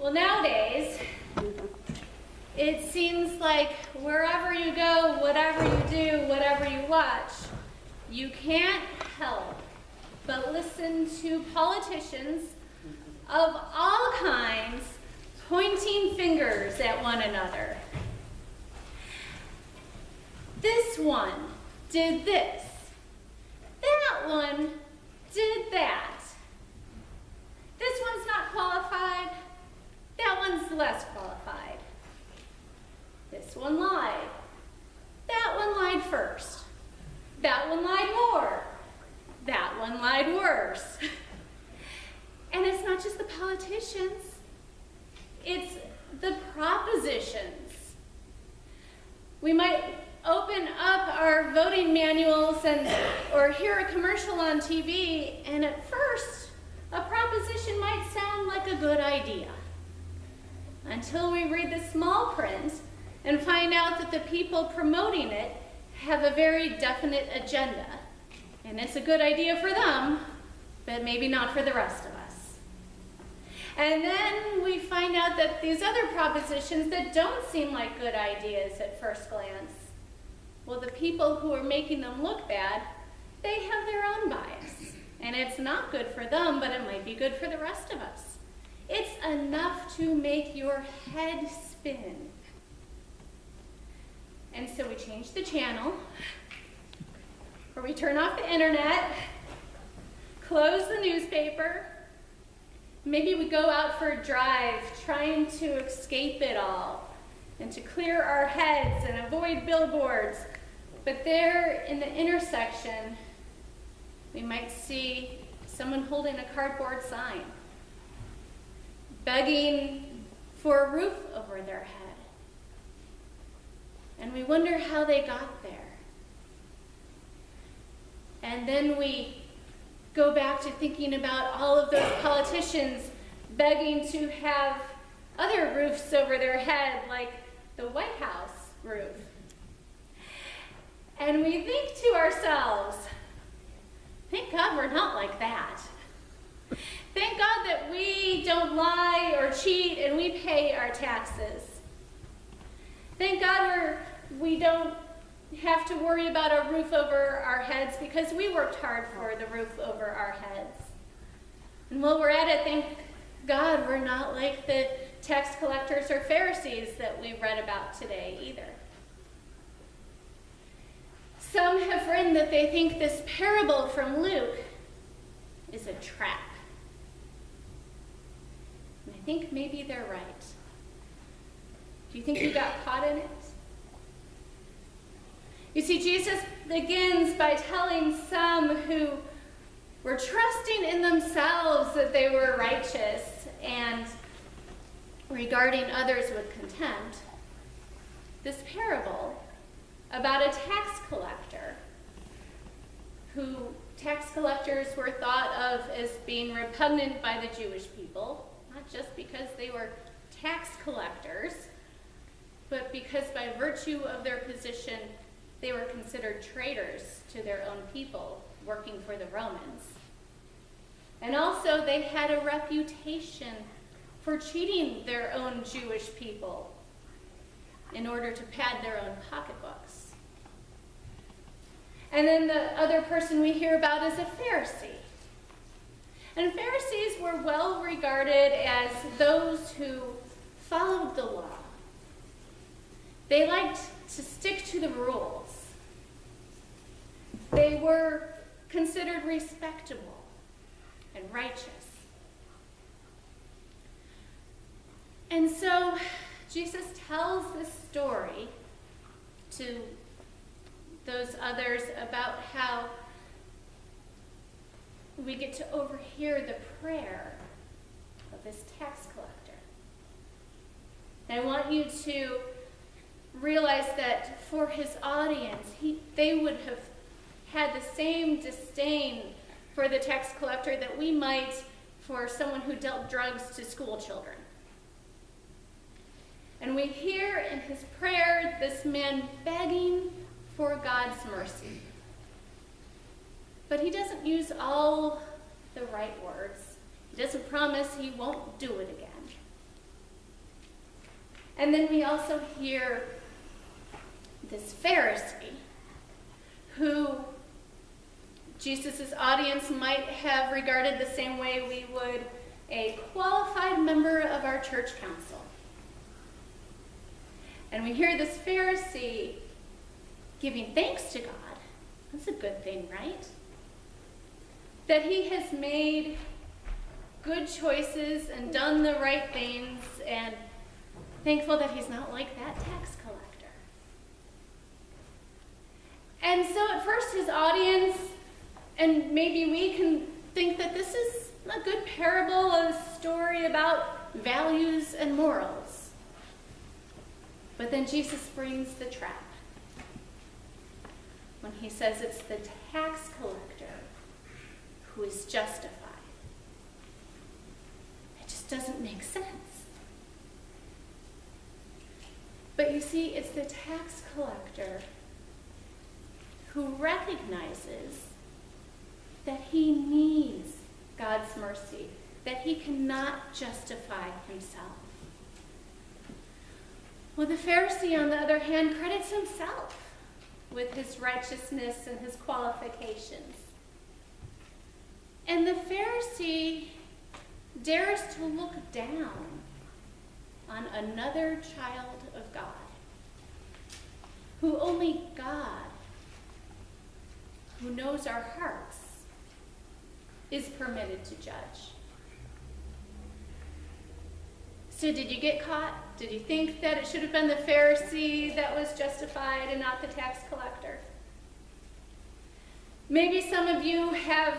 Well, nowadays, it seems like wherever you go, whatever you do, whatever you watch, you can't help but listen to politicians of all kinds pointing fingers at one another. This one did this. That one did that. This one's not qualified. That one's less qualified. This one lied. That one lied first. That one lied more. That one lied worse. And it's not just the politicians. It's the propositions. We might open up our voting manuals or hear a commercial on TV, and at first, a proposition might sound like a good idea. Until we read the small print and find out that the people promoting it have a very definite agenda. And it's a good idea for them, but maybe not for the rest of us. And then we find out that these other propositions that don't seem like good ideas at first glance, well, the people who are making them look bad, they have their own bias. And it's not good for them, but it might be good for the rest of us. It's enough to make your head spin. And so we change the channel, or we turn off the internet, close the newspaper. Maybe we go out for a drive, trying to escape it all and to clear our heads and avoid billboards. But there in the intersection, we might see someone holding a cardboard sign, begging for a roof over their head. And we wonder how they got there. And then we go back to thinking about all of those politicians begging to have other roofs over their head, like the White House roof. And we think to ourselves, thank God we're not like that. Thank God that we don't lie or cheat and we pay our taxes. Thank God we don't have to worry about a roof over our heads because we worked hard for the roof over our heads. And while we're at it, thank God we're not like the tax collectors or Pharisees that we read about today either. Some have written that they think this parable from Luke is a trap. And I think maybe they're right. Do you think you got caught in it? You see, Jesus begins by telling some who were trusting in themselves that they were righteous and regarding others with contempt, this parable about a tax collector who tax collectors were thought of as being repugnant by the Jewish people, not just because they were tax collectors, but because by virtue of their position, they were considered traitors to their own people, working for the Romans. And also, they had a reputation for cheating their own Jewish people in order to pad their own pocketbooks. And then the other person we hear about is a Pharisee. And Pharisees were well regarded as those who followed the law. They liked to stick to the rules. They were considered respectable and righteous. And so Jesus tells this story to those others about how we get to overhear the prayer of this tax collector. And I want you to realize that for his audience, they would have had the same disdain for the tax collector that we might for someone who dealt drugs to school children. And we hear in his prayer this man begging for God's mercy. But he doesn't use all the right words. He doesn't promise he won't do it again. And then we also hear this Pharisee who Jesus' audience might have regarded the same way we would a qualified member of our church council. And we hear this Pharisee giving thanks to God. That's a good thing, right? That he has made good choices and done the right things, and thankful that he's not like that tax collector. And so at first his audience, and maybe we can think that this is a good parable, a story about values and morals. But then Jesus brings the trap when he says it's the tax collector who is justified. It just doesn't make sense. But you see, it's the tax collector who recognizes that he needs God's mercy, that he cannot justify himself. Well, the Pharisee, on the other hand, credits himself with his righteousness and his qualifications. And the Pharisee dares to look down on another child of God, who only God, who knows our hearts, is permitted to judge. So did you get caught? Did you think that it should have been the Pharisee that was justified and not the tax collector? Maybe some of you have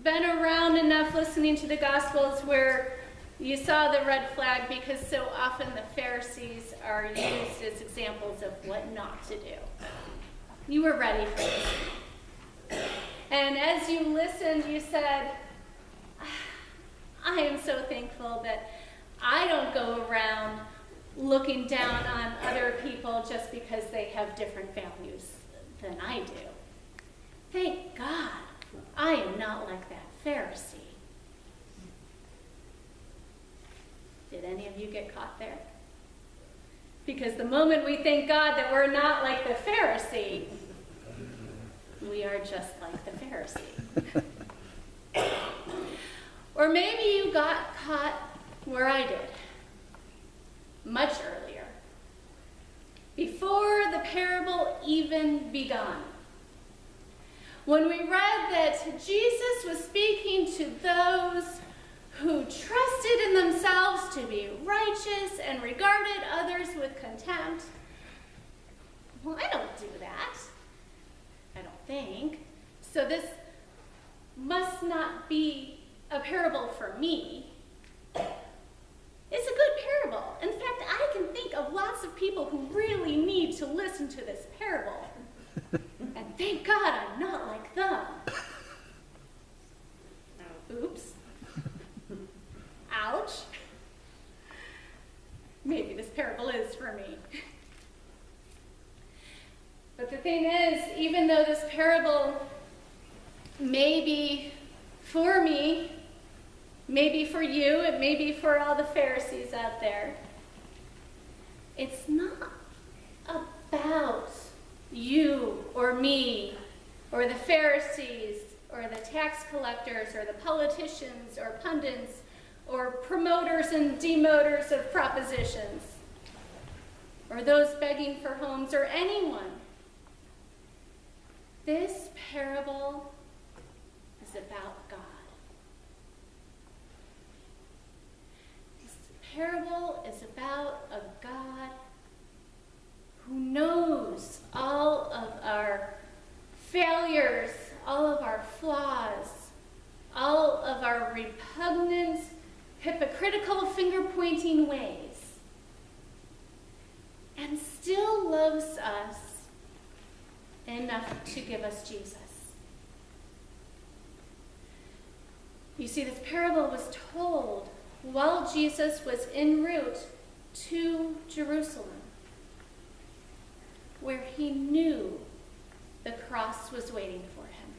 been around enough listening to the Gospels where you saw the red flag, because so often the Pharisees are used as examples of what not to do. You were ready for this. And as you listened, you said, I am so thankful that I don't go around looking down on other people just because they have different values than I do. Thank God I am not like that Pharisee. Did any of you get caught there? Because the moment we thank God that we're not like the Pharisee, we are just like the Pharisee. Or maybe you got caught where I did, much earlier, before the parable even begun. When we read that Jesus was speaking to those who trusted in themselves to be righteous and regarded others with contempt. Well, I don't do that. I don't think. So this must not be a parable for me. It's a good parable. In fact, I can think of lots of people who really need to listen to this parable. And thank God I'm not like them. Oops. Ouch. Maybe this parable is for me. But the thing is, even though this parable may be for me, maybe for you, it may be for all the Pharisees out there, it's not about you or me or the Pharisees or the tax collectors or the politicians or pundits or promoters and demoters of propositions or those begging for homes or anyone. This parable is about God. This parable is about a God who knows all of our failures, all of our flaws, all of our repugnant, hypocritical, finger-pointing ways, and still loves us enough to give us Jesus. You see, this parable was told while Jesus was en route to Jerusalem, where he knew the cross was waiting for him.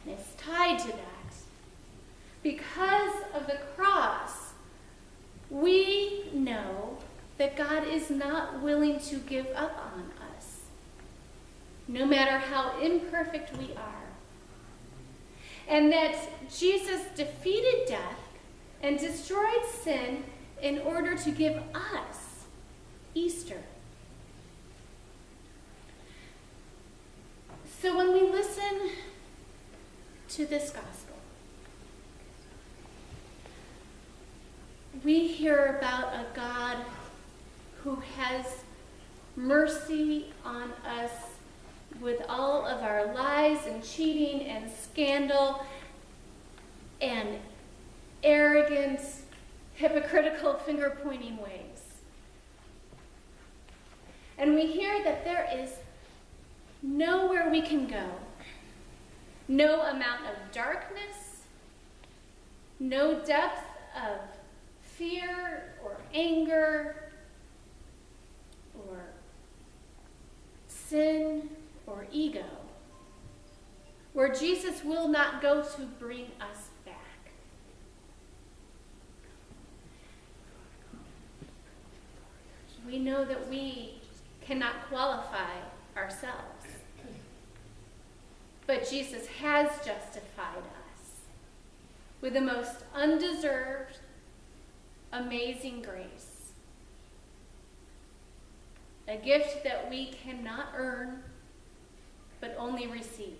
And it's tied to that. Because of the cross, we know that God is not willing to give up on us, no matter how imperfect we are. And that Jesus defeated death and destroyed sin in order to give us Easter. So when we listen to this gospel, we hear about a God who has mercy on us with all of our lies and cheating and scandal and arrogant, hypocritical, finger-pointing ways. And we hear that there is nowhere we can go, no amount of darkness, no depth of fear or anger or sin or ego, where Jesus will not go to bring us back. We know that we cannot qualify ourselves, but Jesus has justified us with the most undeserved, amazing grace, a gift that we cannot earn, but only receive.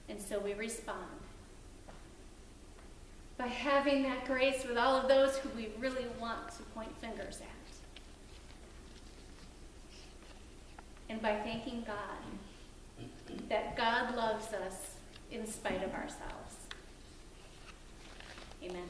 And so we respond by having that grace with all of those who we really want to point fingers at. And by thanking God that God loves us in spite of ourselves. Amen.